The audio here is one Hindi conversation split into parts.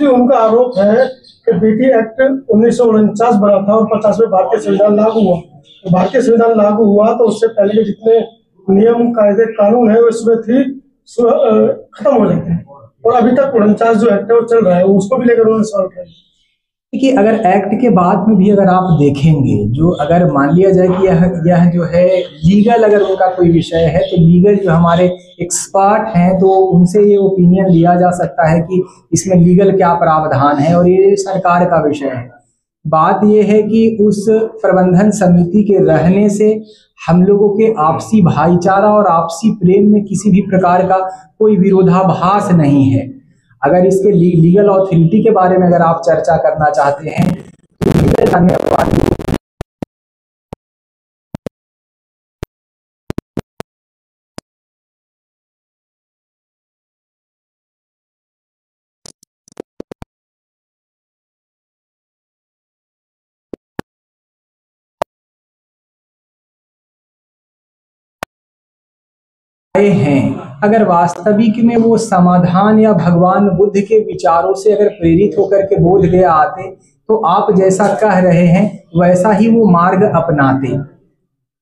जी, उनका आरोप है कि बीटी एक्ट 1949 बना था और 50 में भारतीय संविधान लागू हुआ। तो भारतीय संविधान लागू हुआ तो उससे पहले के जितने नियम कायदे कानून है वो इसमें थी खत्म हो जाते हैं, और अभी तक 49 जो एक्ट है वो चल रहा है, उसको भी लेकर उन्होंने सवाल किया। देखिए, अगर एक्ट के बाद में भी अगर आप देखेंगे, जो अगर मान लिया जाए कि यह जो है लीगल, अगर उनका कोई विषय है तो लीगल जो हमारे एक्सपर्ट हैं तो उनसे ये ओपिनियन लिया जा सकता है कि इसमें लीगल क्या प्रावधान है, और ये सरकार का विषय है। बात ये है कि उस प्रबंधन समिति के रहने से हम लोगों के आपसी भाईचारा और आपसी प्रेम में किसी भी प्रकार का कोई विरोधाभास नहीं है। अगर इसके लीगल अथॉरिटी के बारे में अगर आप चर्चा करना चाहते हैं तो हैं, अगर वास्तविक में वो समाधान या भगवान बुद्ध के विचारों से अगर प्रेरित होकर के बोध गया आते तो आप जैसा कह रहे हैं वैसा ही वो मार्ग अपनाते।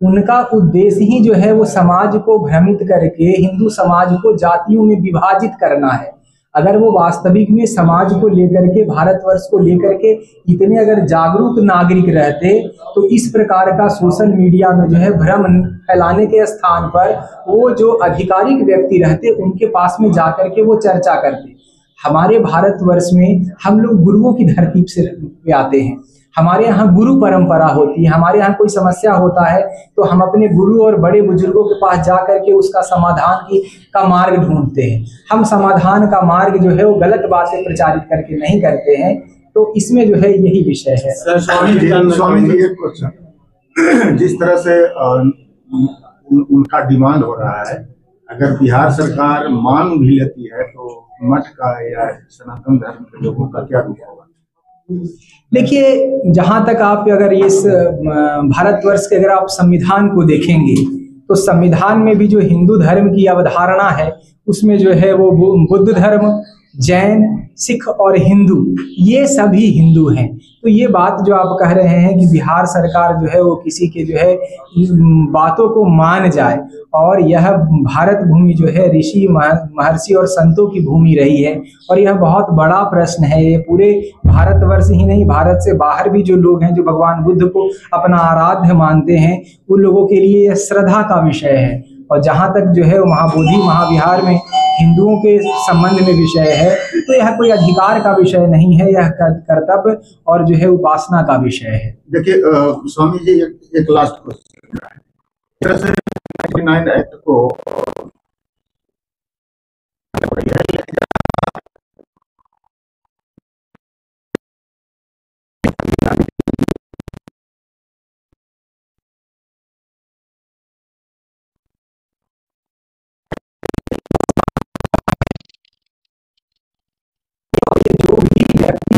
उनका उद्देश्य ही जो है वो समाज को भ्रमित करके हिंदू समाज को जातियों में विभाजित करना है। अगर वो वास्तविक में समाज को लेकर के, भारतवर्ष को लेकर के इतने अगर जागरूक नागरिक रहते तो इस प्रकार का सोशल मीडिया में जो है भ्रम फैलाने के स्थान पर वो जो आधिकारिक व्यक्ति रहते उनके पास में जाकर के वो चर्चा करते। हमारे भारतवर्ष में हम लोग गुरुओं की धरती से आते हैं, हमारे यहाँ गुरु परंपरा होती है। हमारे यहाँ कोई समस्या होता है तो हम अपने गुरु और बड़े बुजुर्गों के पास जा करके उसका समाधान का मार्ग ढूंढते हैं। हम समाधान का मार्ग जो है वो गलत बातें प्रचारित करके नहीं करते हैं। तो इसमें जो है यही विषय है। स्वामी जी एक क्वेश्चन, जिस तरह से उनका डिमांड हो रहा है, अगर बिहार सरकार मान भी लेती है तो मठ का या सनातन धर्म के लोगों का क्या रूप होगा? देखिए, जहां तक आप अगर इस भारतवर्ष के अगर आप संविधान को देखेंगे तो संविधान में भी जो हिंदू धर्म की अवधारणा है उसमें जो है वो बुद्ध धर्म, जैन, सिख और हिंदू, ये सभी हिंदू हैं। तो ये बात जो आप कह रहे हैं कि बिहार सरकार जो है वो किसी के जो है बातों को मान जाए, और यह भारत भूमि जो है ऋषि महर्षि और संतों की भूमि रही है, और यह बहुत बड़ा प्रश्न है। ये पूरे भारतवर्ष ही नहीं, भारत से बाहर भी जो लोग हैं जो भगवान बुद्ध को अपना आराध्य मानते हैं उन लोगों के लिए यह श्रद्धा का विषय है। और जहाँ तक जो है महाबोधि महाविहार में हिंदुओं के संबंध में विषय है तो यह कोई अधिकार का विषय नहीं है, यह कर्तव्य और जो है उपासना का विषय है। देखिए स्वामी जी, एक लास्ट क्वेश्चन, 99 एक्ट को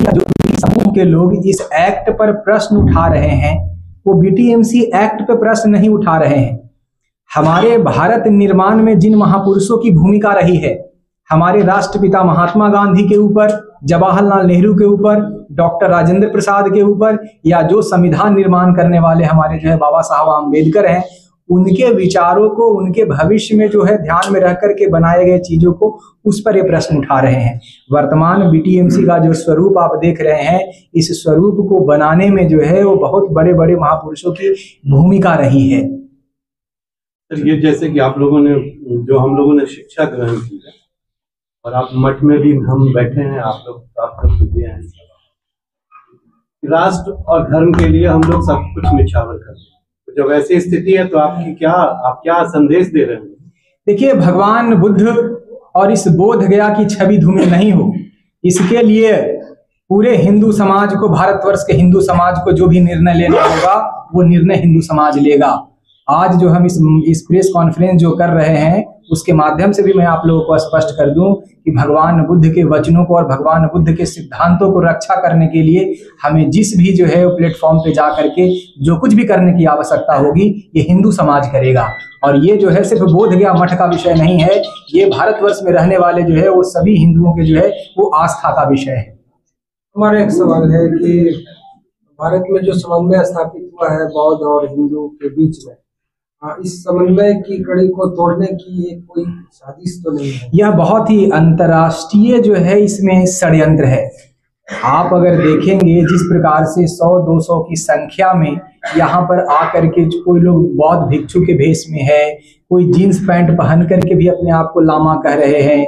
जो भी समूह के लोग इस एक्ट पर प्रश्न उठा रहे हैं वो बीटीएमसी एक्ट पर प्रश्न नहीं उठा रहे हैं। हमारे भारत निर्माण में जिन महापुरुषों की भूमिका रही है, हमारे राष्ट्रपिता महात्मा गांधी के ऊपर, जवाहरलाल नेहरू के ऊपर, डॉक्टर राजेंद्र प्रसाद के ऊपर, या जो संविधान निर्माण करने वाले हमारे जो है बाबा साहब आम्बेडकर हैं, उनके विचारों को, उनके भविष्य में जो है ध्यान में रख करके बनाए गए चीजों को, उस पर ये प्रश्न उठा रहे हैं। वर्तमान बीटीएमसी का जो स्वरूप आप देख रहे हैं, इस स्वरूप को बनाने में जो है वो बहुत बड़े बड़े महापुरुषों की भूमिका रही है। ये जैसे कि आप लोगों ने, जो हम लोगों ने शिक्षा ग्रहण की है, और आप मठ में भी हम बैठे हैं, आप लोग दिए हैं, राष्ट्र और धर्म के लिए हम लोग सब कुछ निछावर करते हैं। जब ऐसी स्थिति है तो आप क्या संदेश दे रहे हैं? देखिए, भगवान बुद्ध और इस बोध गया की छवि धूमिल नहीं हो, इसके लिए पूरे हिंदू समाज को, भारतवर्ष के हिंदू समाज को जो भी निर्णय लेना होगा वो निर्णय हिंदू समाज लेगा। आज जो हम इस प्रेस कॉन्फ्रेंस जो कर रहे हैं उसके माध्यम से भी मैं आप लोगों को स्पष्ट कर दूं कि भगवान बुद्ध के वचनों को और भगवान बुद्ध के सिद्धांतों को रक्षा करने के लिए हमें जिस भी जो है प्लेटफॉर्म पे जा करके जो कुछ भी करने की आवश्यकता होगी ये हिंदू समाज करेगा। और ये जो है सिर्फ बोध गया मठ का विषय नहीं है, ये भारतवर्ष में रहने वाले जो है वो सभी हिंदुओं के जो है वो आस्था का विषय है। हमारा एक सवाल है कि भारत में जो समन्वय स्थापित हुआ है बौद्ध और हिंदू के बीच में, इस समन्वय की कड़ी को तोड़ने की एक कोई साजिश तो नहीं है? यह बहुत ही अंतर्राष्ट्रीय जो है इसमें षड्यंत्र है। आप अगर देखेंगे जिस प्रकार से 100-200 की संख्या में यहाँ पर आकर के कोई लोग बौद्ध भिक्षु के भेष में है, कोई जीन्स पैंट पहन करके भी अपने आप को लामा कह रहे हैं,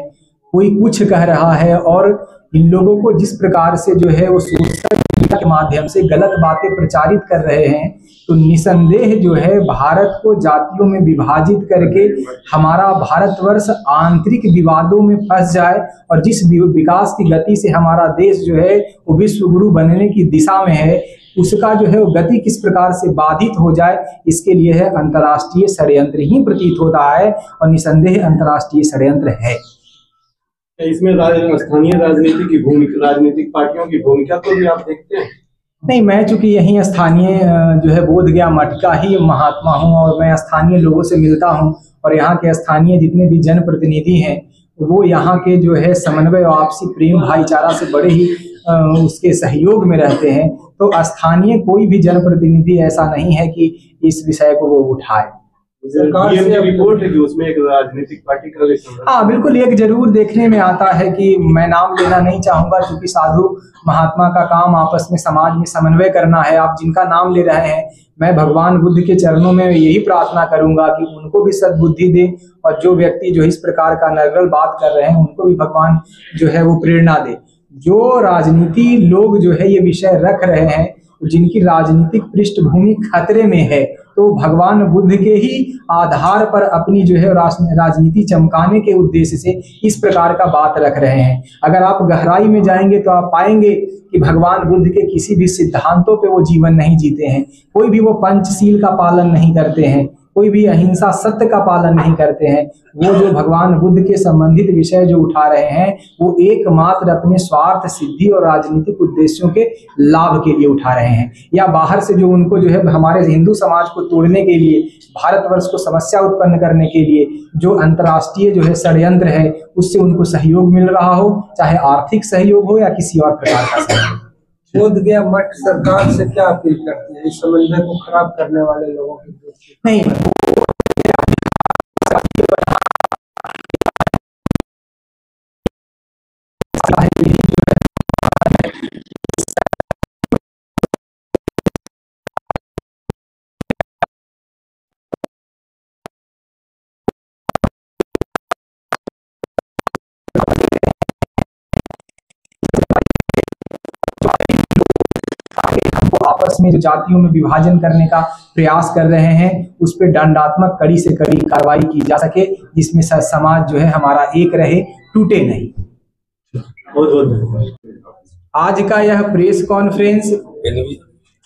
कोई कुछ कह रहा है, और इन लोगों को जिस प्रकार से जो है वो सोशल मीडिया के माध्यम से गलत बातें प्रचारित कर रहे हैं, तो निसंदेह जो है भारत को जातियों में विभाजित करके हमारा भारतवर्ष आंतरिक विवादों में फंस जाए, और जिस विकास की गति से हमारा देश जो है वो विश्व गुरु बनने की दिशा में है, उसका जो है वो गति किस प्रकार से बाधित हो जाए, इसके लिए है अंतर्राष्ट्रीय षड्यंत्र ही प्रतीत होता है, और निसंदेह अंतर्राष्ट्रीय षड्यंत्र है। इसमें स्थानीय राजनीति की भूमिका, राजनीतिक पार्टियों की भूमिका को भी आप देखते हैं? नहीं, मैं चूंकि यहीं स्थानीय जो है बोधगया मठ का ही महात्मा हूँ, और मैं स्थानीय लोगों से मिलता हूँ, और यहाँ के स्थानीय जितने भी जनप्रतिनिधि हैं वो यहाँ के जो है समन्वय और आपसी प्रेम भाईचारा से बड़े ही उसके सहयोग में रहते हैं। तो स्थानीय कोई भी जनप्रतिनिधि ऐसा नहीं है कि इस विषय को वो उठाए। सरकार से रिपोर्ट है कि उसमें एक राजनीतिक पार्टी का, हाँ बिल्कुल, एक जरूर देखने में आता है कि मैं नाम लेना नहीं चाहूंगा, क्योंकि साधु महात्मा का काम आपस में समाज में समन्वय करना है। आप जिनका नाम ले रहे हैं, मैं भगवान बुद्ध के चरणों में यही प्रार्थना करूंगा कि उनको भी सद्बुद्धि दे, और जो व्यक्ति जो इस प्रकार का नर्गल बात कर रहे हैं उनको भी भगवान जो है वो प्रेरणा दे। जो राजनीति लोग जो है ये विषय रख रहे हैं, जिनकी राजनीतिक पृष्ठभूमि खतरे में है, तो भगवान बुद्ध के ही आधार पर अपनी जो है राजनीति चमकाने के उद्देश्य से इस प्रकार का बात रख रहे हैं। अगर आप गहराई में जाएंगे तो आप पाएंगे कि भगवान बुद्ध के किसी भी सिद्धांतों पे वो जीवन नहीं जीते हैं, कोई भी वो पंचशील का पालन नहीं करते हैं, कोई भी अहिंसा सत्य का पालन नहीं करते हैं। वो जो भगवान बुद्ध के संबंधित विषय जो उठा रहे हैं वो एकमात्र अपने स्वार्थ सिद्धि और राजनीतिक उद्देश्यों के लाभ के लिए उठा रहे हैं, या बाहर से जो उनको जो है हमारे हिंदू समाज को तोड़ने के लिए, भारतवर्ष को समस्या उत्पन्न करने के लिए जो अंतर्राष्ट्रीय जो है षड्यंत्र है उससे उनको सहयोग मिल रहा हो, चाहे आर्थिक सहयोग हो या किसी और प्रकार का सहयोग। बोधगया मठ सरकार से क्या अपील करती है इस समन्वय को खराब करने वाले लोगों की? नहीं, आपस में जो जातियों में विभाजन करने का प्रयास कर रहे हैं उस पर दंडात्मक कड़ी से कड़ी कार्रवाई की जा सके, जिसमें समाज जो है हमारा एक रहे, टूटे नहीं। आज का यह प्रेस कॉन्फ्रेंस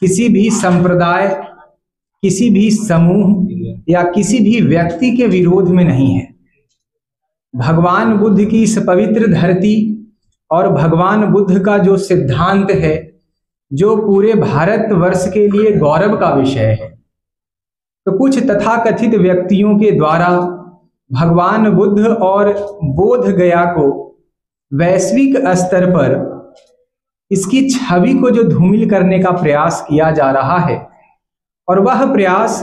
किसी भी संप्रदाय, किसी भी समूह या किसी भी व्यक्ति के विरोध में नहीं है। भगवान बुद्ध की इस पवित्र धरती और भगवान बुद्ध का जो सिद्धांत है, जो पूरे भारतवर्ष के लिए गौरव का विषय है, तो कुछ तथाकथित व्यक्तियों के द्वारा भगवान बुद्ध और बोध गया को वैश्विक स्तर पर इसकी छवि को जो धूमिल करने का प्रयास किया जा रहा है, और वह प्रयास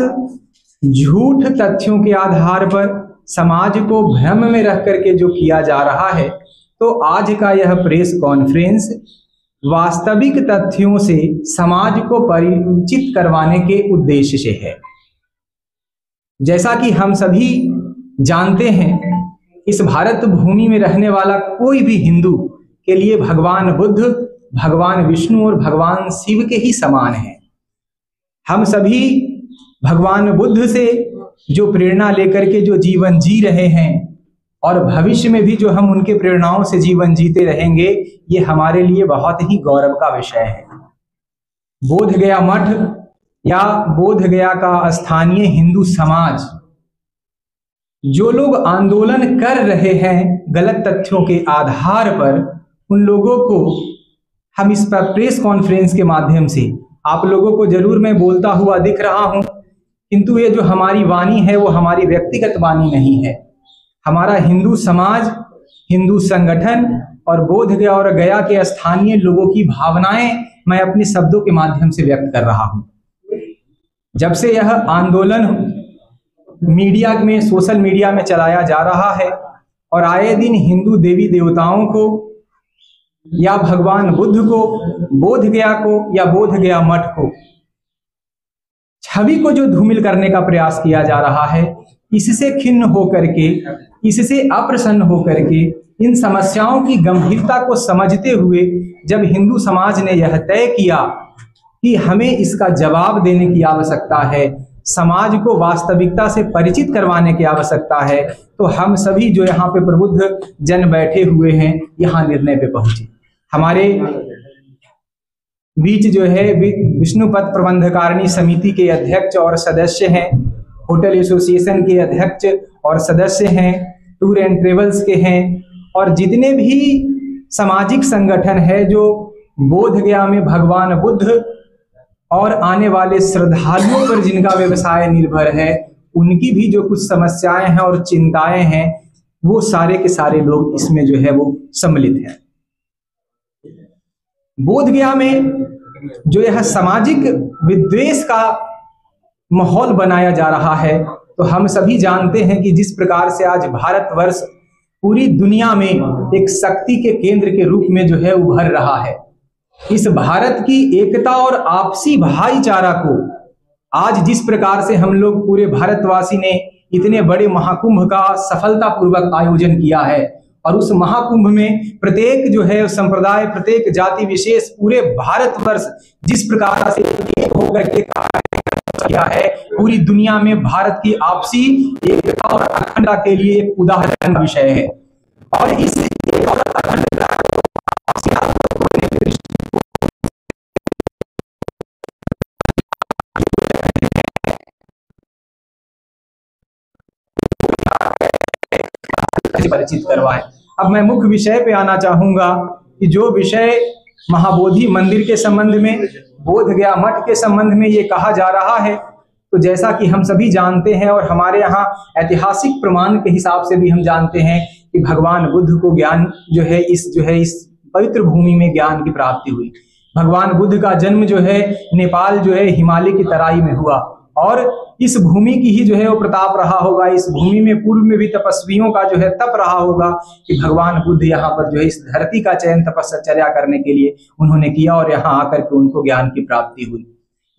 झूठ तथ्यों के आधार पर समाज को भ्रम में रख करके जो किया जा रहा है, तो आज का यह प्रेस कॉन्फ्रेंस वास्तविक तथ्यों से समाज को परिचित करवाने के उद्देश्य से है। जैसा कि हम सभी जानते हैं, इस भारत भूमि में रहने वाला कोई भी हिंदू के लिए भगवान बुद्ध, भगवान विष्णु और भगवान शिव के ही समान है। हम सभी भगवान बुद्ध से जो प्रेरणा लेकर के जो जीवन जी रहे हैं, और भविष्य में भी जो हम उनके प्रेरणाओं से जीवन जीते रहेंगे, ये हमारे लिए बहुत ही गौरव का विषय है। बोधगया मठ या बोधगया का स्थानीय हिंदू समाज, जो लोग आंदोलन कर रहे हैं गलत तथ्यों के आधार पर, उन लोगों को हम इस प्रेस कॉन्फ्रेंस के माध्यम से आप लोगों को जरूर मैं बोलता हुआ दिख रहा हूं, किंतु ये जो हमारी वाणी है वो हमारी व्यक्तिगत वाणी नहीं है। हमारा हिंदू समाज, हिंदू संगठन और बोध गया और गया के स्थानीय लोगों की भावनाएं मैं अपने शब्दों के माध्यम से व्यक्त कर रहा हूं। जब से यह आंदोलन मीडिया में, सोशल मीडिया में चलाया जा रहा है और आए दिन हिंदू देवी देवताओं को या भगवान बुद्ध को, बोध गया को या बोध गया मठ को, छवि को जो धूमिल करने का प्रयास किया जा रहा है, इससे खिन्न होकर के, इससे अप्रसन्न होकर के, इन समस्याओं की गंभीरता को समझते हुए जब हिंदू समाज ने यह तय किया कि हमें इसका जवाब देने की आवश्यकता है, समाज को वास्तविकता से परिचित करवाने की आवश्यकता है, तो हम सभी जो यहाँ पे प्रबुद्ध जन बैठे हुए हैं यहाँ निर्णय पे पहुंचे। हमारे बीच जो है विष्णुपद प्रबंधकारिणी समिति के अध्यक्ष और सदस्य हैं, होटल एसोसिएशन के अध्यक्ष और सदस्य हैं, टूर एंड ट्रेवल्स के हैं, और जितने भी सामाजिक संगठन है जो बोध गया में भगवान बुद्ध और आने वाले श्रद्धालुओं पर जिनका व्यवसाय निर्भर है, उनकी भी जो कुछ समस्याएं हैं और चिंताएं हैं, वो सारे के सारे लोग इसमें जो है वो सम्मिलित हैं। बोध गया में जो यह सामाजिक विद्वेष का माहौल बनाया जा रहा है, तो हम सभी जानते हैं कि जिस प्रकार से आज भारतवर्ष पूरी दुनिया में एक शक्ति के केंद्र के रूप में जो है उभर रहा है, इस भारत की एकता और आपसी भाईचारा को आज जिस प्रकार से हम लोग पूरे भारतवासी ने इतने बड़े महाकुंभ का सफलतापूर्वक आयोजन किया है, और उस महाकुंभ में प्रत्येक जो है संप्रदाय, प्रत्येक जाति विशेष पूरे भारतवर्ष जिस प्रकार से एक होकर के किया है, पूरी दुनिया में भारत की आपसी एकता और अखंडता के लिए एक उदाहरण का विषय है। और इस परिचित करवाएं। अब मैं मुख्य विषय पे आना चाहूंगा कि जो विषय महाबोधि मंदिर के संबंध में, बोध गया मठ के संबंध में ये कहा जा रहा है, तो जैसा कि हम सभी जानते हैं और हमारे यहाँ ऐतिहासिक प्रमाण के हिसाब से भी हम जानते हैं कि भगवान बुद्ध को ज्ञान जो है इस पवित्र भूमि में ज्ञान की प्राप्ति हुई। भगवान बुद्ध का जन्म जो है नेपाल जो है हिमालय की तराई में हुआ, और इस भूमि की ही जो है वो प्रताप रहा होगा, इस भूमि में पूर्व में भी तपस्वियों का जो है तप रहा होगा कि भगवान बुद्ध यहाँ पर जो है इस धरती का चयन तपस्या करने के लिए उन्होंने किया, और यहाँ आकर के उनको ज्ञान की प्राप्ति हुई।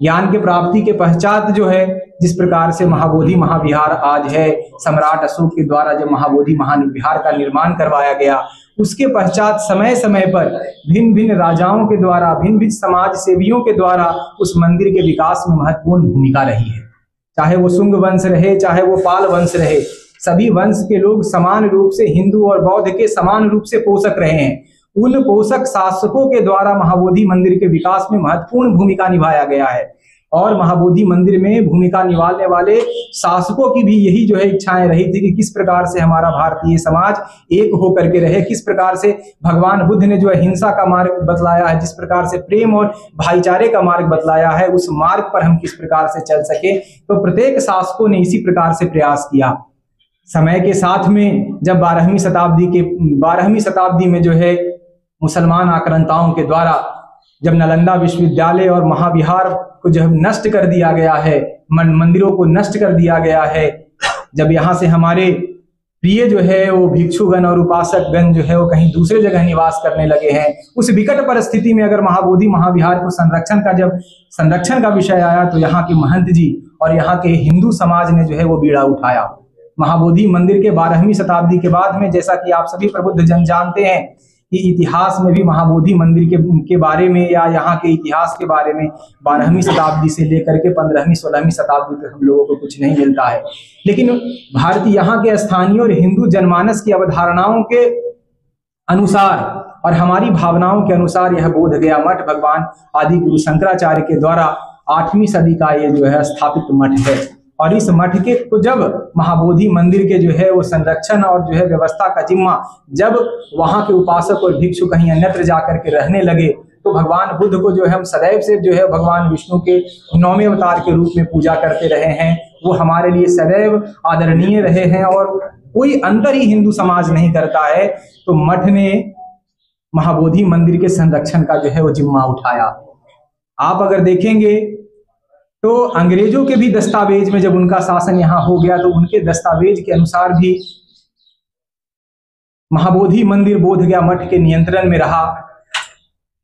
ज्ञान की प्राप्ति के पश्चात जो है जिस प्रकार से महाबोधि महाविहार आज है, सम्राट अशोक के द्वारा जब महाबोधि महाविहार का निर्माण करवाया गया, उसके पश्चात समय समय पर भिन्न भिन्न राजाओं के द्वारा, भिन्न भिन्न समाज सेवियों के द्वारा उस मंदिर के विकास में महत्वपूर्ण भूमिका रही है। चाहे वो शुंग वंश रहे, चाहे वो पाल वंश रहे, सभी वंश के लोग समान रूप से हिंदू और बौद्ध के समान रूप से पोषक रहे हैं। उन पोषक शासकों के द्वारा महाबोधि मंदिर के विकास में महत्वपूर्ण भूमिका निभाया गया है, और महाबोधि मंदिर में भूमिका निभाने वाले शासकों की भी यही जो है इच्छाएं रही थी कि किस प्रकार से हमारा भारतीय समाज एक होकर के रहे, किस प्रकार से भगवान बुद्ध ने जो है हिंसा का मार्ग बतलाया है, जिस प्रकार से प्रेम और भाईचारे का मार्ग बतलाया है, उस मार्ग पर हम किस प्रकार से चल सके। तो प्रत्येक शासकों ने इसी प्रकार से प्रयास किया। समय के साथ में जब 12वीं शताब्दी में जो है मुसलमान आक्रांताओं के द्वारा जब नालंदा विश्वविद्यालय और महाविहार को जब नष्ट कर दिया गया है, मंदिरों को नष्ट कर दिया गया है, जब यहाँ से हमारे प्रिय जो है वो भिक्षुगण और उपासकगण जो है वो कहीं दूसरे जगह निवास करने लगे हैं, उस विकट परिस्थिति में अगर महाबोधि महाविहार को संरक्षण का विषय आया, तो यहाँ के महंत जी और यहाँ के हिंदू समाज ने जो है वो बीड़ा उठाया। महाबोधि मंदिर के 12वीं शताब्दी के बाद में, जैसा कि आप सभी प्रबुद्ध जन जानते हैं कि इतिहास में भी महाबोधि मंदिर के बारे में या यहाँ के इतिहास के बारे में 12वीं शताब्दी से लेकर के 15वीं 16वीं शताब्दी तक हम लोगों को कुछ नहीं मिलता है। लेकिन भारतीय यहाँ के स्थानीय और हिंदू जनमानस की अवधारणाओं के अनुसार और हमारी भावनाओं के अनुसार यह बोध गया मठ भगवान आदि गुरु शंकराचार्य के द्वारा 8वीं सदी का ये जो है स्थापित मठ है। और इस मठ के को जब महाबोधि मंदिर के जो है वो संरक्षण और जो है व्यवस्था का जिम्मा जब वहाँ के उपासक और भिक्षु कहीं अन्यत्र जाकर के रहने लगे, तो भगवान बुद्ध को जो है हम सदैव से जो है भगवान विष्णु के 9वें अवतार के रूप में पूजा करते रहे हैं। वो हमारे लिए सदैव आदरणीय रहे हैं और कोई अंतर ही हिंदू समाज नहीं करता है। तो मठ ने महाबोधि मंदिर के संरक्षण का जो है वो जिम्मा उठाया। आप अगर देखेंगे तो अंग्रेजों के भी दस्तावेज में जब उनका शासन यहाँ हो गया तो उनके दस्तावेज के अनुसार भी महाबोधि मंदिर बोधगया मठ के नियंत्रण में रहा।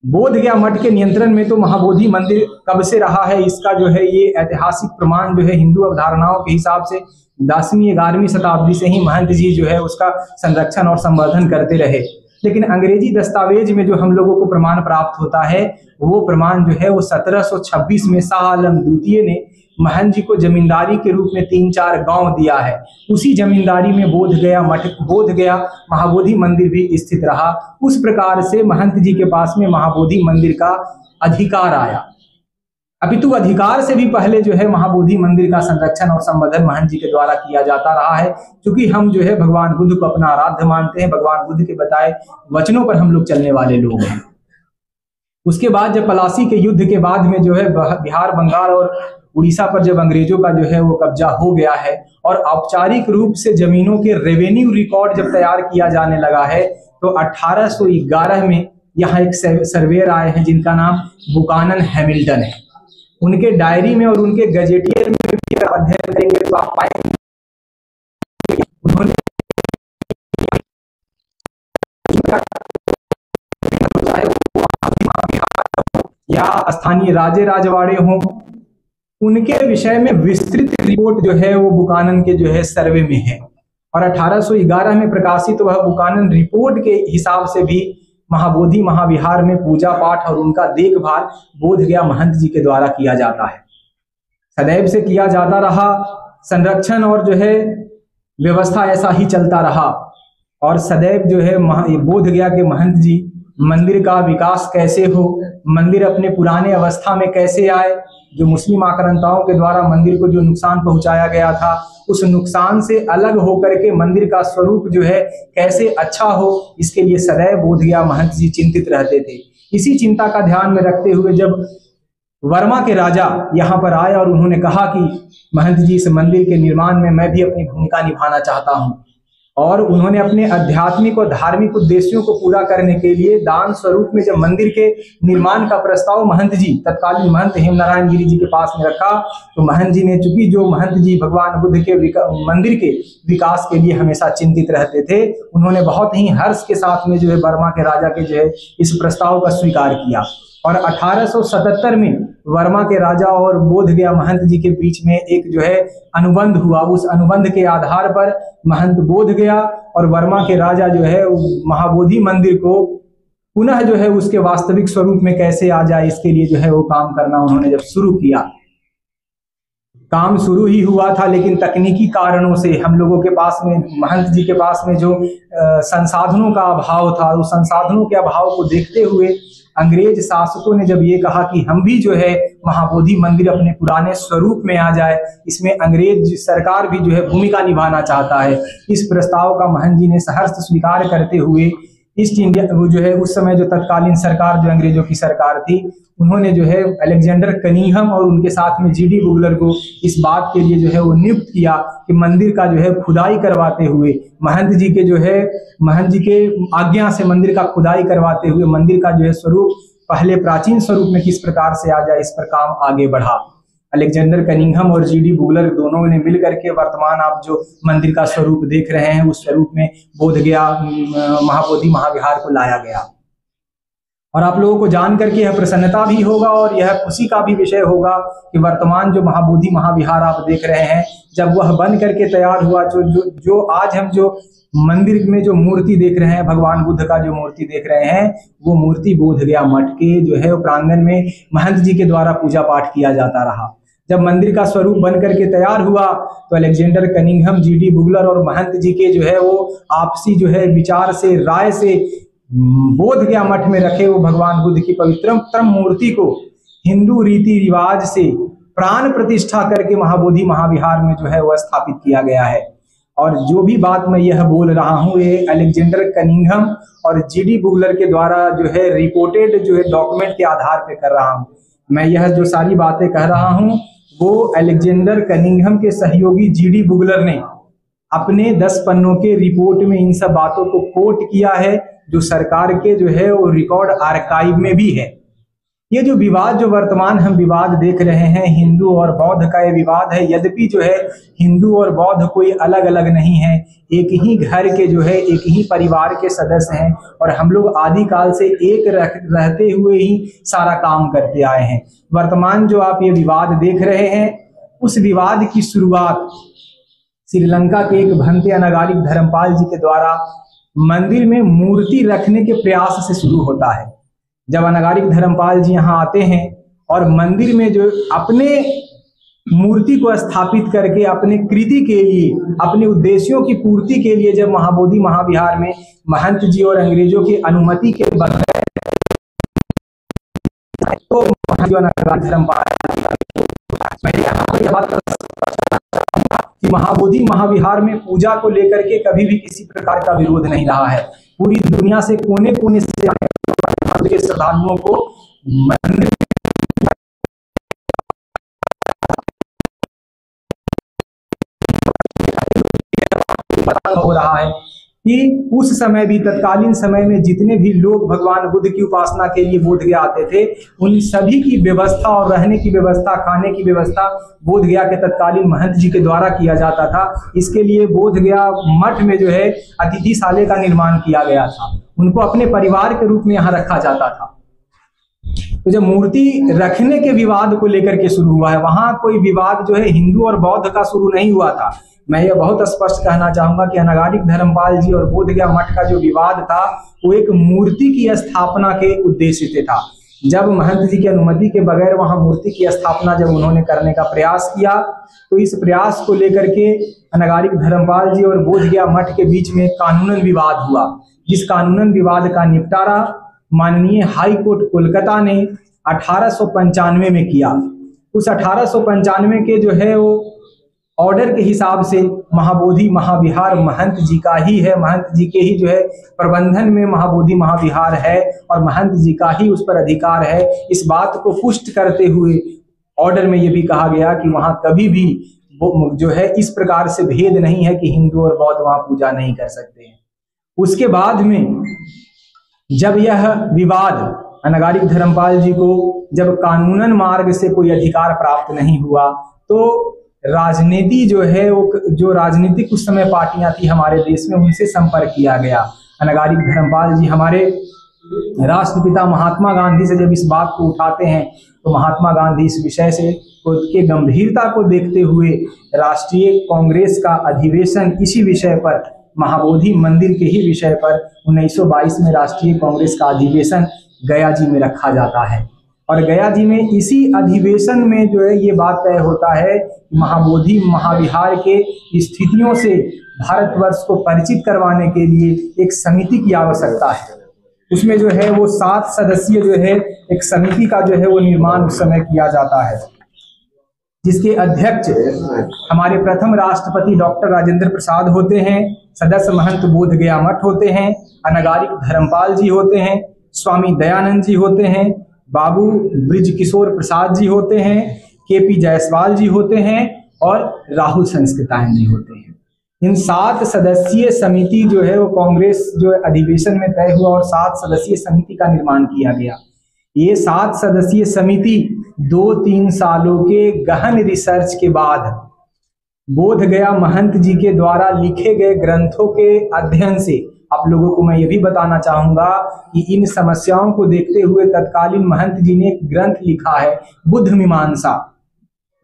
बोधगया मठ के नियंत्रण में तो महाबोधि मंदिर कब से रहा है, इसका जो है ये ऐतिहासिक प्रमाण जो है हिंदू अवधारणाओं के हिसाब से 10वीं 11वीं शताब्दी से ही महंत जी जो है उसका संरक्षण और संवर्धन करते रहे। लेकिन अंग्रेजी दस्तावेज में जो हम लोगों को प्रमाण प्राप्त होता है वो प्रमाण जो है वो 1726 में शाह आलम द्वितीय ने महंत जी को जमींदारी के रूप में 3-4 गांव दिया है। उसी जमींदारी में बोधगया मठ, बोधगया महाबोधि मंदिर भी स्थित रहा। उस प्रकार से महंत जी के पास में महाबोधि मंदिर का अधिकार आया। अपितु अधिकार से भी पहले जो है महाबोधि मंदिर का संरक्षण और संवर्धन महंत जी के द्वारा किया जाता रहा है, क्योंकि हम जो है भगवान बुद्ध को अपना आराध्य मानते हैं, भगवान बुद्ध के बताए वचनों पर हम लोग चलने वाले लोग हैं। उसके बाद जब पलासी के युद्ध के बाद में जो है बिहार, बंगाल और उड़ीसा पर जब अंग्रेजों का जो है वो कब्जा हो गया है और औपचारिक रूप से जमीनों के रेवेन्यू रिकॉर्ड जब तैयार किया जाने लगा है तो 1811 में यहाँ एक सर्वेयर आए हैं जिनका नाम बुकानन हैमिल्टन है। उनके डायरी में और उनके गजेटियर में भी अध्ययन करेंगे तो आप पाएंगे उन्होंने या स्थानीय राजे राजवाड़े हों, उनके विषय में विस्तृत रिपोर्ट जो है वो बुकानन के जो है सर्वे में है। और 1811 में प्रकाशित वह बुकानन रिपोर्ट के हिसाब से भी महाबोधि महाविहार में पूजा पाठ और उनका देखभाल बोधगया महंत जी के द्वारा किया जाता है, सदैव से किया जाता रहा। संरक्षण और जो है व्यवस्था ऐसा ही चलता रहा और सदैव जो है बोधगया के महंत जी मंदिर का विकास कैसे हो, मंदिर अपने पुराने अवस्था में कैसे आए, जो मुस्लिम आक्रांताओं के द्वारा मंदिर को जो नुकसान पहुंचाया गया था उस नुकसान से अलग होकर के मंदिर का स्वरूप जो है कैसे अच्छा हो, इसके लिए सदैव बोधगया महंत जी चिंतित रहते थे। इसी चिंता का ध्यान में रखते हुए जब वर्मा के राजा यहाँ पर आए और उन्होंने कहा कि महंत जी इस मंदिर के निर्माण में मैं भी अपनी भूमिका निभाना चाहता हूँ, और उन्होंने अपने आध्यात्मिक और धार्मिक उद्देश्यों को पूरा करने के लिए दान स्वरूप में जब मंदिर के निर्माण का प्रस्ताव महंत जी, तत्कालीन महंत हेमनारायण गिरी जी के पास में रखा, तो महंत जी ने, चूंकि जो महंत जी भगवान बुद्ध के मंदिर के विकास के लिए हमेशा चिंतित रहते थे, उन्होंने बहुत ही हर्ष के साथ में जो है वर्मा के राजा के जो है इस प्रस्ताव का स्वीकार किया। और 1877 में वर्मा के राजा और बोधगया महंत जी के बीच में एक जो है अनुबंध हुआ। उस अनुबंध के आधार पर महंत बोधगया और वर्मा के राजा जो है महाबोधि मंदिर को पुनः जो है उसके वास्तविक स्वरूप में कैसे आ जाए, इसके लिए जो है वो काम करना उन्होंने जब शुरू किया। काम शुरू ही हुआ था, लेकिन तकनीकी कारणों से हम लोगों के पास में, महंत जी के पास में जो संसाधनों का अभाव था, उस संसाधनों के अभाव को देखते हुए अंग्रेज शासकों ने जब ये कहा कि हम भी जो है महाबोधि मंदिर अपने पुराने स्वरूप में आ जाए, इसमें अंग्रेज सरकार भी जो है भूमिका निभाना चाहता है। इस प्रस्ताव का महंत जी ने सहर्ष स्वीकार करते हुए ईस्ट इंडिया वो जो है उस समय जो तत्कालीन सरकार जो अंग्रेजों की सरकार थी, उन्होंने जो है अलेक्जेंडर कनिंघम और उनके साथ में जीडी बुगलर को इस बात के लिए जो है वो नियुक्त किया कि मंदिर का जो है खुदाई करवाते हुए महंत जी के आज्ञा से मंदिर का खुदाई करवाते हुए मंदिर का जो है स्वरूप पहले प्राचीन स्वरूप में किस प्रकार से आ जाए, इस पर काम आगे बढ़ा। अलेक्जेंडर कनिंघम और जीडी बुगलर दोनों ने मिलकर के वर्तमान आप जो मंदिर का स्वरूप देख रहे हैं उस स्वरूप में बोधगया महाबोधि महाविहार को लाया गया। और आप लोगों को जान करके यह प्रसन्नता भी होगा और यह खुशी का भी विषय होगा कि वर्तमान जो महाबोधि महाविहार आप देख रहे हैं, जब वह बन करके तैयार हुआ, जो आज हम जो मंदिर में जो मूर्ति देख रहे हैं, भगवान बुद्ध का जो मूर्ति देख रहे हैं, वो मूर्ति बोधगया मठ के जो है प्रांगण में महंत जी के द्वारा पूजा पाठ किया जाता रहा। जब मंदिर का स्वरूप बन करके तैयार हुआ तो अलेक्जेंडर कनिंघम, जीडी बुगलर और महंत जी के जो है वो आपसी जो है विचार से, राय से बोधगया मठ में रखे वो भगवान बुद्ध की पवित्रतम मूर्ति को हिंदू रीति रिवाज से प्राण प्रतिष्ठा करके महाबोधि महाविहार में जो है वह स्थापित किया गया है। और जो भी बात मैं यह बोल रहा हूँ ये अलेक्जेंडर कनिंघम और जीडी बुगलर के द्वारा जो है रिपोर्टेड जो है डॉक्यूमेंट के आधार पे कर रहा हूँ। मैं यह जो सारी बातें कह रहा हूँ वो अलेक्जेंडर कनिंघम के सहयोगी जीडी बुगलर ने अपने 10 पन्नों के रिपोर्ट में इन सब बातों को कोट किया है जो सरकार के जो है वो रिकॉर्ड आर्काइव में भी है। ये जो विवाद, जो वर्तमान हम विवाद देख रहे हैं, हिंदू और बौद्ध का ये विवाद है। यद्यपि जो है हिंदू और बौद्ध कोई अलग अलग नहीं है, एक ही घर के जो है एक ही परिवार के सदस्य हैं और हम लोग आदिकाल से एक रहते हुए ही सारा काम करते आए हैं। वर्तमान जो आप ये विवाद देख रहे हैं, उस विवाद की शुरुआत श्रीलंका के एक भंते अनागारिक धर्मपाल जी के द्वारा मंदिर में मूर्ति रखने के प्रयास से शुरू होता है। जब अनागारिक धर्मपाल जी यहाँ आते हैं और मंदिर में जो अपने मूर्ति को स्थापित करके अपने कृति के लिए, अपने उद्देश्यों की पूर्ति के लिए जब महाबोधि महाविहार में महंत जी और अंग्रेजों की अनुमति के बगैर तो अनागारिक धर्मपाल कि महाबोधि महाविहार में पूजा को लेकर के कभी भी किसी प्रकार का विरोध नहीं रहा है। पूरी दुनिया से कोने कोने से के श्रद्धालुओं को मंदिर हो रहा है कि उस समय भी, तत्कालीन समय में जितने भी लोग भगवान बुद्ध की उपासना के लिए बोध गया आते थे, उन सभी की व्यवस्था और रहने की व्यवस्था, खाने की व्यवस्था बोध गया के तत्कालीन महंत जी के द्वारा किया जाता था। इसके लिए बोध गया मठ में जो है अतिथिशाला का निर्माण किया गया था। उनको अपने परिवार के रूप में यहाँ रखा जाता था। तो जब मूर्ति रखने के विवाद को लेकर के शुरू हुआ है, वहां कोई विवाद जो है हिंदू और बौद्ध का शुरू नहीं हुआ था। मैं ये बहुत स्पष्ट कहना चाहूंगा कि अनागारिक धर्मपाल जी और बोधगया मठ का जो विवाद था वो एक मूर्ति की स्थापना के उद्देश्य से था। जब महंत जी की अनुमति के बगैर वहां मूर्ति की स्थापना जब उन्होंने करने का प्रयास किया, तो इस प्रयास को लेकर के अनागारिक धर्मपाल जी और बोधगया मठ के बीच में कानूनन विवाद हुआ। जिस कानूनन विवाद का निपटारा माननीय हाई कोर्ट कोलकाता ने 1895 में किया। उस 1895 के जो है वो ऑर्डर के हिसाब से महाबोधि महाविहार महंत जी का ही है, महंत जी के ही जो है प्रबंधन में महाबोधि महाविहार है और महंत जी का ही उस पर अधिकार है। इस बात को पुष्ट करते हुए ऑर्डर में ये भी कहा गया कि वहां कभी भी जो है इस प्रकार से भेद नहीं है कि हिंदू और बौद्ध वहां पूजा नहीं कर सकते हैं। उसके बाद में जब यह विवाद अनागारिक धर्मपाल जी को जब कानूनन मार्ग से कोई अधिकार प्राप्त नहीं हुआ, तो राजनीति जो है वो जो राजनीतिक उस समय पार्टियां थी हमारे देश में, उनसे संपर्क किया गया। अनागारिक धर्मपाल जी हमारे राष्ट्रपिता महात्मा गांधी से जब इस बात को उठाते हैं, तो महात्मा गांधी इस विषय से के गंभीरता को देखते हुए राष्ट्रीय कांग्रेस का अधिवेशन इसी विषय पर, महाबोधि मंदिर के ही विषय पर 1922 में राष्ट्रीय कांग्रेस का अधिवेशन गया जी में रखा जाता है। और गया जी में इसी अधिवेशन में जो है ये बात तय होता है कि महाबोधि महाविहार के स्थितियों से भारतवर्ष को परिचित करवाने के लिए एक समिति की आवश्यकता है। उसमें जो है वो 7 सदस्यीय जो है एक समिति का जो है वो निर्माण उस समय किया जाता है, जिसके अध्यक्ष हमारे प्रथम राष्ट्रपति डॉक्टर राजेंद्र प्रसाद होते हैं। सदस्य महंत बोधगया मठ होते हैं, अनागारिक धर्मपाल जी होते हैं, स्वामी दयानंद जी होते हैं, बाबू ब्रिज किशोर प्रसाद जी होते हैं, केपी जायसवाल जी होते हैं और राहुल संस्कृतायन जी होते हैं। इन 7 सदस्यीय समिति जो है वो कांग्रेस जो अधिवेशन में तय हुआ और 7 सदस्यीय समिति का निर्माण किया गया। ये 7 सदस्यीय समिति 2-3 सालों के गहन रिसर्च के बाद बोधगया महंत जी के द्वारा लिखे गए ग्रंथों के अध्ययन से, आप लोगों को मैं ये भी बताना चाहूंगा कि इन समस्याओं को देखते हुए तत्कालीन महंत जी ने एक ग्रंथ लिखा है बुद्ध मीमांसा।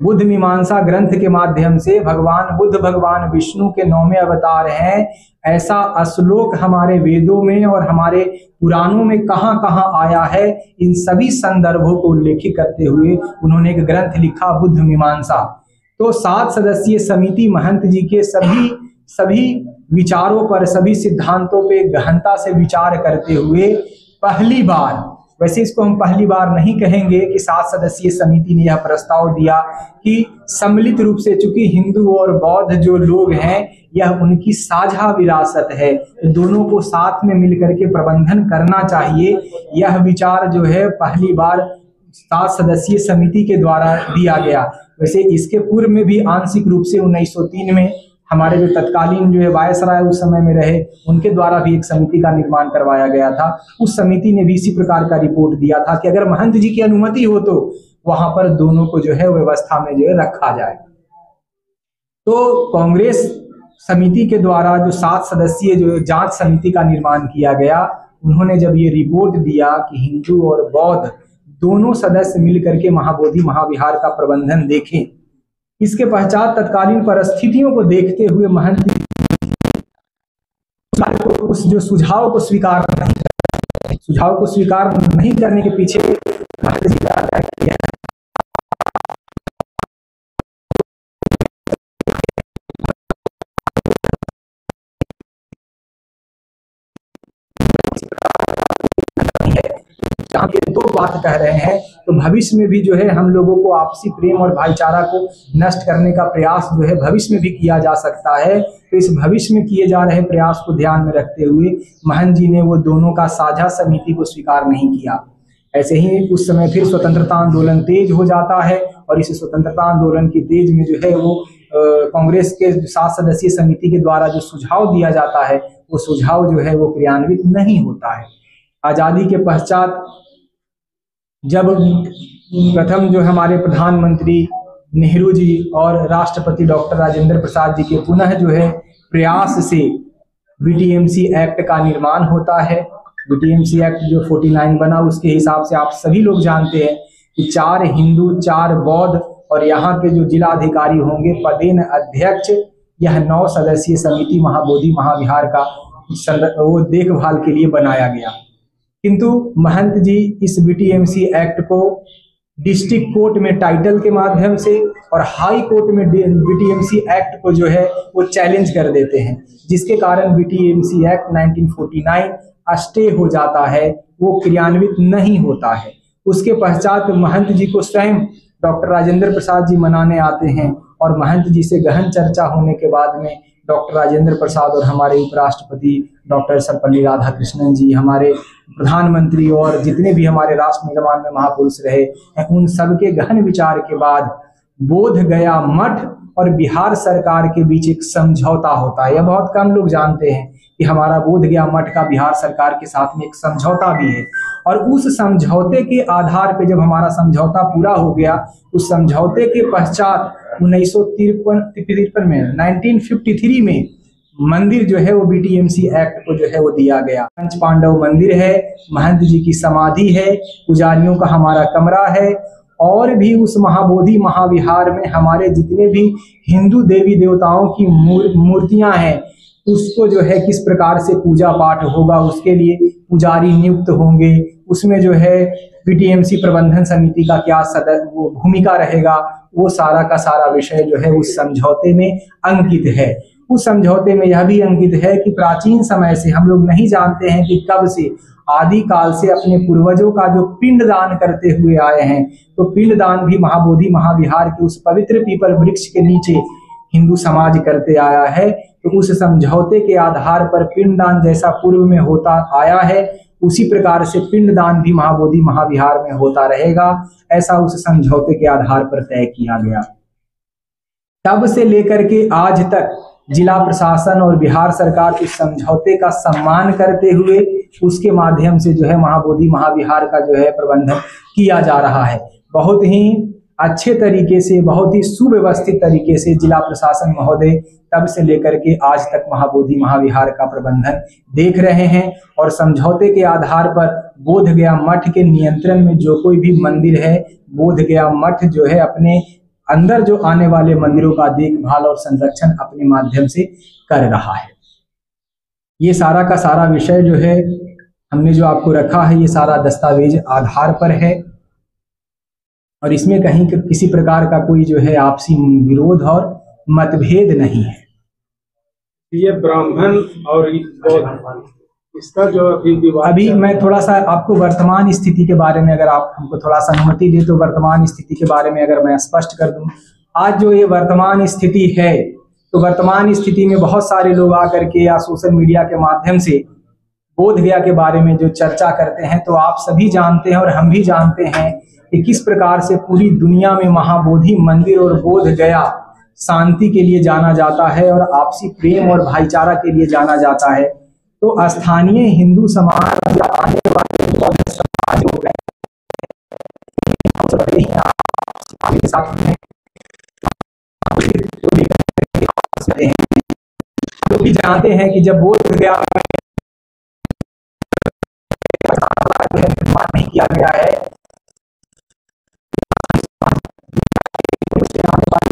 बुद्ध मीमांसा ग्रंथ के माध्यम से भगवान बुद्ध भगवान विष्णु के 9वें अवतार हैं, ऐसा श्लोक हमारे वेदों में और हमारे पुराणों में कहाँ कहाँ आया है, इन सभी संदर्भों को उल्लेखित करते हुए उन्होंने एक ग्रंथ लिखा बुद्ध मीमांसा। तो 7 सदस्यीय समिति महंत जी के सभी विचारों पर, सभी सिद्धांतों पे गहनता से विचार करते हुए पहली बार, वैसे इसको हम पहली बार नहीं कहेंगे, कि 7 सदस्यीय समिति ने यह प्रस्ताव दिया कि सम्मिलित रूप से, चूंकि हिंदू और बौद्ध जो लोग हैं यह उनकी साझा विरासत है, दोनों को साथ में मिलकर के प्रबंधन करना चाहिए। यह विचार जो है पहली बार 7 सदस्यीय समिति के द्वारा दिया गया। वैसे इसके पूर्व में भी आंशिक रूप से 1903 में हमारे जो तत्कालीन जो है वायसराय उस समय में रहे, उनके द्वारा भी एक समिति का निर्माण करवाया गया था। उस समिति ने भी इसी प्रकार का रिपोर्ट दिया था कि अगर महंत जी की अनुमति हो तो वहां पर दोनों को जो है व्यवस्था में जो है रखा जाए। तो कांग्रेस समिति के द्वारा जो 7 सदस्यीय जो जांच समिति का निर्माण किया गया, उन्होंने जब ये रिपोर्ट दिया कि हिंदू और बौद्ध दोनों सदस्य मिलकर के महाबोधि महाविहार का प्रबंधन देखें, इसके पश्चात तत्कालीन परिस्थितियों को देखते हुए महंत उस जो सुझाव को स्वीकार नहीं करने के पीछे महंत जी का किया जहाँ के 2 बात कह रहे हैं, तो भविष्य में भी जो है हम लोगों को आपसी प्रेम और भाईचारा को नष्ट करने का प्रयास जो है भविष्य में भी किया जा सकता है। तो इस भविष्य में किए जा रहे प्रयास को ध्यान में रखते हुए महंत जी ने वो दोनों का साझा समिति को स्वीकार नहीं किया। ऐसे ही उस समय फिर स्वतंत्रता आंदोलन तेज हो जाता है और इस स्वतंत्रता आंदोलन की तेज में जो है वो कांग्रेस के 7 सदस्यीय समिति के द्वारा जो सुझाव दिया जाता है, वो सुझाव जो है वो क्रियान्वित नहीं होता है। आज़ादी के पश्चात जब प्रथम जो हमारे प्रधानमंत्री नेहरू जी और राष्ट्रपति डॉक्टर राजेंद्र प्रसाद जी के पुनः जो है प्रयास से बीटीएमसी एक्ट का निर्माण होता है। बीटीएमसी एक्ट जो 49 बना, उसके हिसाब से आप सभी लोग जानते हैं कि 4 हिंदू 4 बौद्ध और यहाँ के जो जिलाधिकारी होंगे पदेन अध्यक्ष, यह 9 सदस्यीय समिति महाबोधि महाविहार का वो देखभाल के लिए बनाया गया। किंतु महंत जी इस बीटीएमसी एक्ट को डिस्ट्रिक्ट कोर्ट में टाइटल के माध्यम से और हाई कोर्ट में बीटीएमसी एक्ट को जो है वो चैलेंज कर देते हैं, जिसके कारण बीटीएमसी एक्ट 1949 स्टे हो जाता है, वो क्रियान्वित नहीं होता है। उसके पश्चात महंत जी को स्वयं डॉक्टर राजेंद्र प्रसाद जी मनाने आते हैं और महंत जी से गहन चर्चा होने के बाद में डॉक्टर राजेंद्र प्रसाद और हमारे उपराष्ट्रपति डॉक्टर सर्वपल्ली राधाकृष्णन जी, हमारे प्रधानमंत्री और जितने भी हमारे राष्ट्र निर्माण में महापुरुष रहे हैं, उन सबके गहन विचार के बाद बोध गया मठ और बिहार सरकार के बीच एक समझौता होता है। यह बहुत कम लोग जानते हैं कि हमारा बोध गया मठ का बिहार सरकार के साथ में एक समझौता भी है। और उस समझौते के आधार पे जब हमारा समझौता पूरा हो गया, उस समझौते के पश्चात 1953 में मंदिर जो है वो बीटीएमसी एक्ट को जो है वो दिया गया। पंच पांडव मंदिर है, महंत जी की समाधि है, पुजारियों का हमारा कमरा है और भी उस महाबोधि महाविहार में हमारे जितने भी हिंदू देवी देवताओं की मूर्तियां हैं, उसको जो है किस प्रकार से पूजा पाठ होगा, उसके लिए पुजारी नियुक्त होंगे, उसमें जो है बीटीएमसी प्रबंधन समिति का क्या वो भूमिका रहेगा, वो सारा का सारा विषय जो है उस समझौते में अंकित है। उस समझौते में यह भी अंकित है कि प्राचीन समय से हम लोग नहीं जानते हैं कि कब से आदि काल से अपने पूर्वजों का जो पिंडदान करते हुए आए हैं, तो पिंडदान भी महाबोधि महाविहार के उस पवित्र पीपल वृक्ष के नीचे हिंदू समाज करते आया है। तो उस समझौते के आधार पर पिंडदान जैसा पूर्व में होता आया है, उसी प्रकार से पिंडदान भी महाबोधि महाविहार में होता रहेगा, ऐसा उस समझौते के आधार पर तय किया गया। तब से लेकर के आज तक जिला प्रशासन और बिहार सरकार इस समझौते का सम्मान करते हुए उसके माध्यम से जो है महाबोधि महाविहार का जो है प्रबंधन किया जा रहा है। बहुत ही अच्छे तरीके से, बहुत ही सुव्यवस्थित तरीके से जिला प्रशासन महोदय तब से लेकर के आज तक महाबोधि महाविहार का प्रबंधन देख रहे हैं। और समझौते के आधार पर बोध गया मठ के नियंत्रण में जो कोई भी मंदिर है, बोध गया मठ जो है अपने अंदर जो आने वाले मंदिरों का देखभाल और संरक्षण अपने माध्यम से कर रहा है। ये सारा का सारा विषय जो है हमने जो आपको रखा है, ये सारा दस्तावेज आधार पर है और इसमें कहीं किसी प्रकार का कोई जो है आपसी विरोध और मतभेद नहीं है। ये ब्राह्मण और इसका जो अभी मैं थोड़ा सा आपको वर्तमान स्थिति के बारे में, अगर आप हमको थोड़ा सा अनुमति दे तो वर्तमान स्थिति के बारे में अगर मैं स्पष्ट कर दूं। आज जो ये वर्तमान स्थिति है, तो वर्तमान स्थिति में बहुत सारे लोग आकर के या सोशल मीडिया के माध्यम से बोध गया के बारे में जो चर्चा करते हैं, तो आप सभी जानते हैं और हम भी जानते हैं कि किस प्रकार से पूरी दुनिया में महाबोधि मंदिर और बोध गया शांति के लिए जाना जाता है और आपसी प्रेम और भाईचारा के लिए जाना जाता है। तो स्थानीय हिंदू समाज या आने वाले बौद्ध समाज लोग हैं, आपके साथ में तो भी जानते हैं कि जब बोध गया निर्माण नहीं किया गया है,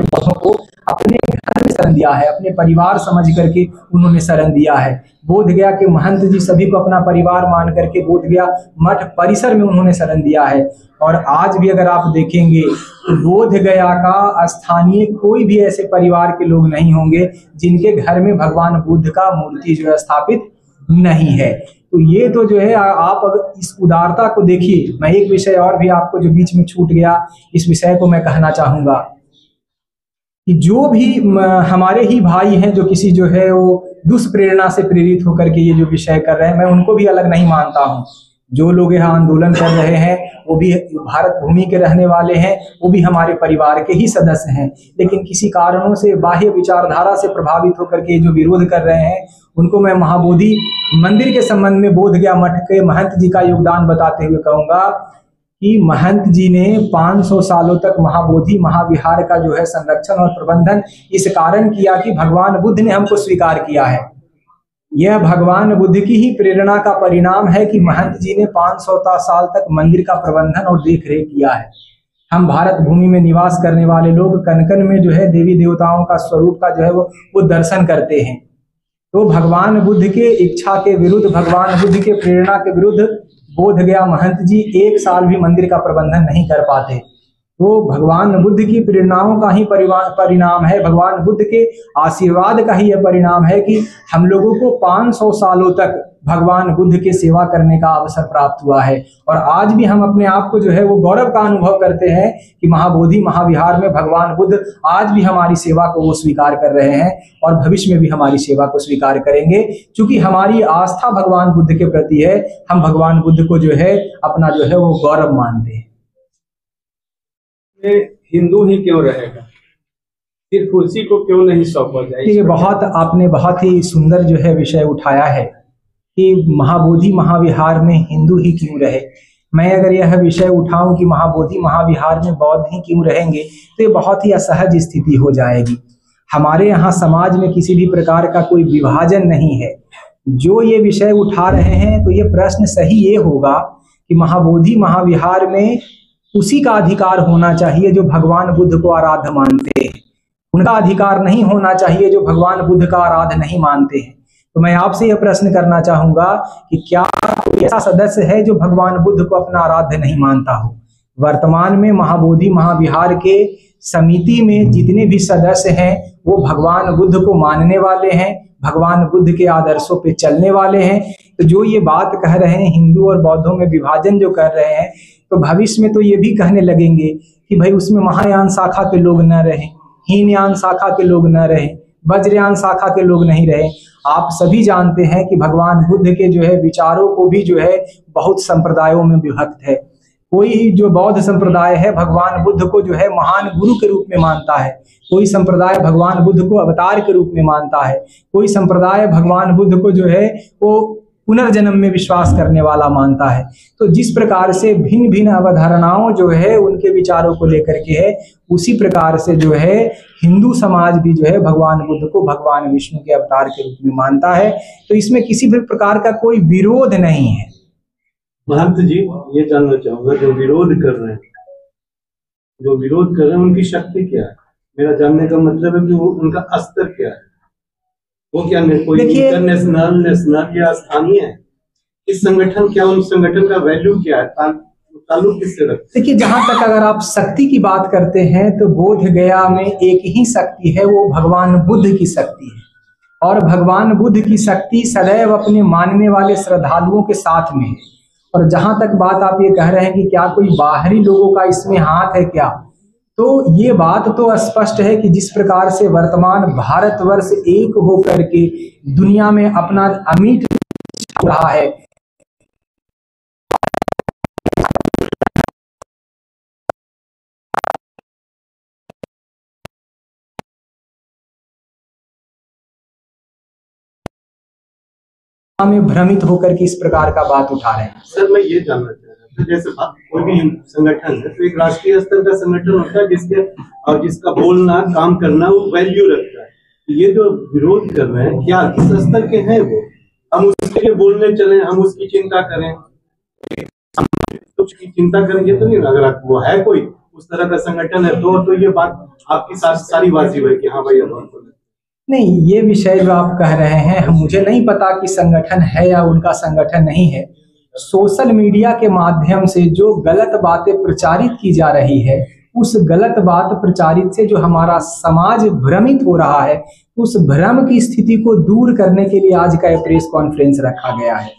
पौधों को अपने घर में शरण दिया है, अपने परिवार समझ करके उन्होंने शरण दिया है। बोध गया के महंत जी सभी को अपना परिवार मान करके बोध गया मठ परिसर में उन्होंने शरण दिया है। और आज भी अगर आप देखेंगे तो बोध गया का स्थानीय कोई भी ऐसे परिवार के लोग नहीं होंगे जिनके घर में भगवान बुद्ध का मूर्ति जो है स्थापित नहीं है। तो ये तो जो है आप अगर इस उदारता को देखिए। मैं एक विषय और भी आपको जो बीच में छूट गया, इस विषय को मैं कहना चाहूंगा कि जो भी हमारे ही भाई हैं जो किसी जो है वो दुष्प्रेरणा से प्रेरित होकर के ये जो विषय कर रहे हैं, मैं उनको भी अलग नहीं मानता हूँ। जो लोग यहाँ आंदोलन कर रहे हैं वो भी भारत भूमि के रहने वाले हैं, वो भी हमारे परिवार के ही सदस्य हैं, लेकिन किसी कारणों से बाह्य विचारधारा से प्रभावित होकर के जो विरोध कर रहे हैं उनको मैं महाबोधि मंदिर के संबंध में बोध गया मठ के महंत जी का योगदान बताते हुए कहूंगा कि महंत जी ने 500 सालों तक महाबोधि महाविहार का जो है संरक्षण और प्रबंधन इस कारण किया कि भगवान बुद्ध ने हमको स्वीकार किया है। यह भगवान बुद्ध की ही प्रेरणा का परिणाम है कि महंत जी ने 500 साल तक मंदिर का प्रबंधन और देख रेख किया है। हम भारत भूमि में निवास करने वाले लोग कन कन में जो है देवी देवताओं का स्वरूप का जो है वो दर्शन करते हैं। तो भगवान बुद्ध के इच्छा के विरुद्ध, भगवान बुद्ध के प्रेरणा के विरुद्ध बोध गया महंत जी 1 साल भी मंदिर का प्रबंधन नहीं कर पाते। तो भगवान बुद्ध की प्रेरणाओं का ही परिणाम है, भगवान बुद्ध के आशीर्वाद का ही यह परिणाम है कि हम लोगों को 500 सालों तक भगवान बुद्ध की सेवा करने का अवसर प्राप्त हुआ है। और आज भी हम अपने आप को जो है वो गौरव का अनुभव करते हैं कि महाबोधि महाविहार में भगवान बुद्ध आज भी हमारी सेवा को वो स्वीकार कर रहे हैं और भविष्य में भी हमारी सेवा को स्वीकार करेंगे। क्योंकि हमारी आस्था भगवान बुद्ध के प्रति है, हम भगवान बुद्ध को जो है अपना जो है वो गौरव मानते हैं। हिंदू ही क्यों रहेगा, सिर्फ उसी को क्यों नहीं सौंपा जाए? ये आपने बहुत ही सुंदर जो है विषय उठाया है कि महाबोधि महाविहार में हिंदू ही क्यों रहे। मैं अगर यह विषय उठाऊं कि महाबोधि महाविहार में बौद्ध ही क्यों रहेंगे तो ये बहुत ही असहज स्थिति हो जाएगी। हमारे यहाँ समाज में किसी भी प्रकार का कोई विभाजन नहीं है। जो ये विषय उठा रहे हैं तो ये प्रश्न सही ये होगा कि महाबोधि महाविहार में उसी का अधिकार होना चाहिए जो भगवान बुद्ध को आराध्य मानते हैं, उनका अधिकार नहीं होना चाहिए जो भगवान बुद्ध का आराध्य नहीं मानते हैं। तो मैं आपसे यह प्रश्न करना चाहूंगा कि क्या कोई ऐसा सदस्य है जो भगवान बुद्ध को अपना आराध्य नहीं मानता हो? वर्तमान में महाबोधि महाविहार के समिति में जितने भी सदस्य हैं वो भगवान बुद्ध को मानने वाले हैं, भगवान बुद्ध के आदर्शों पे चलने वाले हैं। तो जो ये बात कह रहे हैं हिंदू और बौद्धों में विभाजन जो कर रहे हैं, तो भविष्य में तो ये भी कहने लगेंगे कि भाई उसमें महायान शाखा के लोग न रहें, हीनयान शाखा के लोग न रहें, वज्रयान शाखा के लोग नहीं रहे। आप सभी जानते हैं कि भगवान बुद्ध के जो है विचारों को भी जो है बहुत संप्रदायों में विभक्त है। कोई जो बौद्ध संप्रदाय है भगवान बुद्ध को जो है महान गुरु के रूप में मानता है, कोई संप्रदाय भगवान बुद्ध को अवतार के रूप में मानता है, कोई संप्रदाय भगवान बुद्ध को जो है वो पुनर्जन्म में विश्वास करने वाला मानता है। तो जिस प्रकार से भिन्न भिन्न अवधारणाओं जो है उनके विचारों को लेकर के है, उसी प्रकार से जो है हिंदू समाज भी जो है भगवान बुद्ध को भगवान विष्णु के अवतार के रूप में मानता है। तो इसमें किसी भी प्रकार का कोई विरोध नहीं है। महंत जी, ये जानना चाहूंगा जो विरोध कर रहे हैं उनकी शक्ति क्या है? मेरा जानने का मतलब है कि वो उनका स्तर क्या है, वो क्या कोई इंटरनेशनल नेशनल या स्थानीय है? इस संगठन क्या, उन संगठन का वैल्यू क्या है, ताल्लुक किससे रखते? देखिए, जहां तक अगर आप शक्ति की बात करते हैं तो बोध गया में एक ही शक्ति है, वो भगवान बुद्ध की शक्ति है। और भगवान बुद्ध की शक्ति सदैव अपने मानने वाले श्रद्धालुओं के साथ में है। और जहां तक बात आप ये कह रहे हैं कि क्या कोई बाहरी लोगों का इसमें हाथ है क्या, तो ये बात तो स्पष्ट है कि जिस प्रकार से वर्तमान भारतवर्ष एक होकर के दुनिया में अपना अमिट रहा है, में भ्रमित होकर के इस प्रकार का बात उठा रहे हैं। सर मैं ये जानना चाह रहा था, जैसे कोई भी संगठन है तो एक राष्ट्रीय स्तर का संगठन होता है जिसका बोलना काम करना वो वैल्यू रखता है। ये जो विरोध कर रहे हैं क्या किस स्तर के हैं वो? हम उसके लिए बोलने चले, हम उसकी चिंता करें, कुछ की चिंता करेंगे तो नहीं। अगर वो है कोई उस तरह का संगठन है तो ये बात आपकी सारी वाजिब है कि हाँ भाई अब नहीं, ये विषय जो आप कह रहे हैं मुझे नहीं पता कि संगठन है या उनका संगठन नहीं है। सोशल मीडिया के माध्यम से जो गलत बातें प्रचारित की जा रही है, उस गलत बात प्रचारित से जो हमारा समाज भ्रमित हो रहा है, उस भ्रम की स्थिति को दूर करने के लिए आज का प्रेस कॉन्फ्रेंस रखा गया है।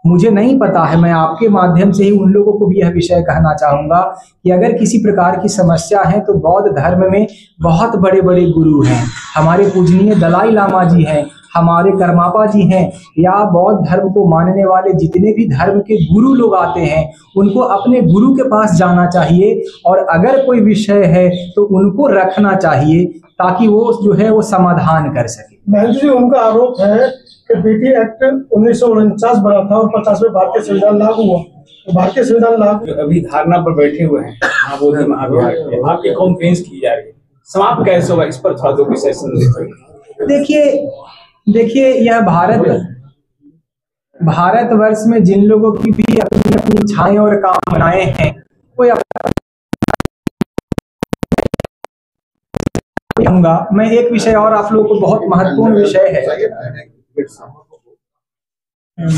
मुझे नहीं पता है, मैं आपके माध्यम से ही उन लोगों को भी यह विषय कहना चाहूंगा कि अगर किसी प्रकार की समस्या है तो बौद्ध धर्म में बहुत बड़े बड़े गुरु हैं, हमारे पूजनीय दलाई लामा जी हैं, हमारे कर्मापा जी हैं, या बौद्ध धर्म को मानने वाले जितने भी धर्म के गुरु लोग आते हैं उनको अपने गुरु के पास जाना चाहिए और अगर कोई विषय है तो उनको रखना चाहिए ताकि वो जो है वो समाधान कर सके। महंत जी, उनका आरोप है कि बीटी एक्ट 1949 बना था और 50वें भारतीय संविधान लागू हुआ। तो भारतीय संविधान लागू अभी धारणा पर बैठे हुए हैं महाबोधि महाविहार के, आपकी कॉन्फ्रेंस की जा रही है, समाप्त कैसे होगा इस पर थोड़ा दो विषय सुन। देखिए यह भारतवर्ष में जिन लोगों की भी अपनी अपनी इच्छाएं और कामनाएं हैं वो मैं एक विषय और आप लोगों को बहुत महत्वपूर्ण विषय है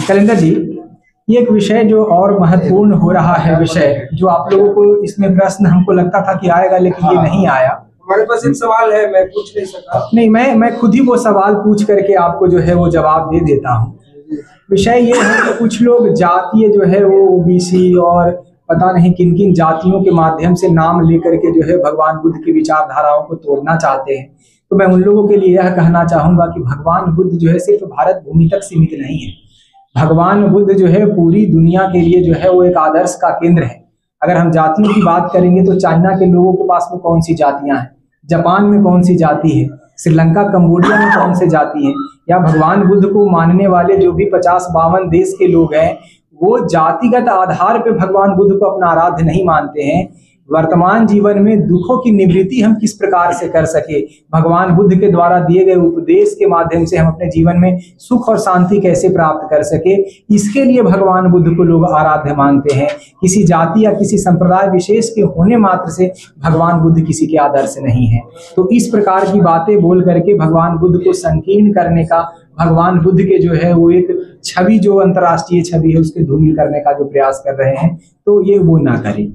कैलेंडर जी, ये एक विषय जो और महत्वपूर्ण हो रहा है, विषय जो आप लोगों को इसमें प्रश्न हमको लगता था कि आएगा लेकिन ये नहीं आया। हमारे पास एक सवाल है, मैं पूछ नहीं सका। नहीं, मैं खुद ही वो सवाल पूछ करके आपको जो है वो जवाब दे देता हूँ। विषय ये है कि कुछ लोग जातीय जो है वो ओबीसी और पता नहीं किन किन जातियों के माध्यम से नाम लेकर के जो है भगवान बुद्ध की विचारधाराओं को तोड़ना चाहते हैं। तो मैं उन लोगों के लिए यह कहना चाहूंगा कि भगवान बुद्ध जो है सिर्फ भारत भूमि तक सीमित नहीं है। भगवान बुद्ध जो है पूरी दुनिया के लिए जो है वो एक आदर्श का केंद्र है। अगर हम जातियों की बात करेंगे तो चाइना के लोगों के पास में कौन सी जातियां हैं, जापान में कौन सी जाति है, श्रीलंका कंबोडिया में कौन सी जाति है, या भगवान बुद्ध को मानने वाले जो भी 50-52 देश के लोग हैं वो जातिगत आधार पे भगवान बुद्ध को अपना आराध्य नहीं मानते हैं। वर्तमान जीवन में दुखों की निवृत्ति हम किस प्रकार से कर सके, भगवान बुद्ध के द्वारा दिए गए उपदेश के माध्यम से हम अपने जीवन में सुख और शांति कैसे प्राप्त कर सके, इसके लिए भगवान बुद्ध को लोग आराध्य मानते हैं। किसी जाति या किसी संप्रदाय विशेष के होने मात्र से भगवान बुद्ध किसी के आदर्श नहीं है। तो इस प्रकार की बातें बोल करके भगवान बुद्ध को संकीर्ण करने का, भगवान बुद्ध के जो है वो एक छवि जो अंतर्राष्ट्रीय छवि है उसके धूमिल करने का जो प्रयास कर रहे हैं, तो ये वो ना करें।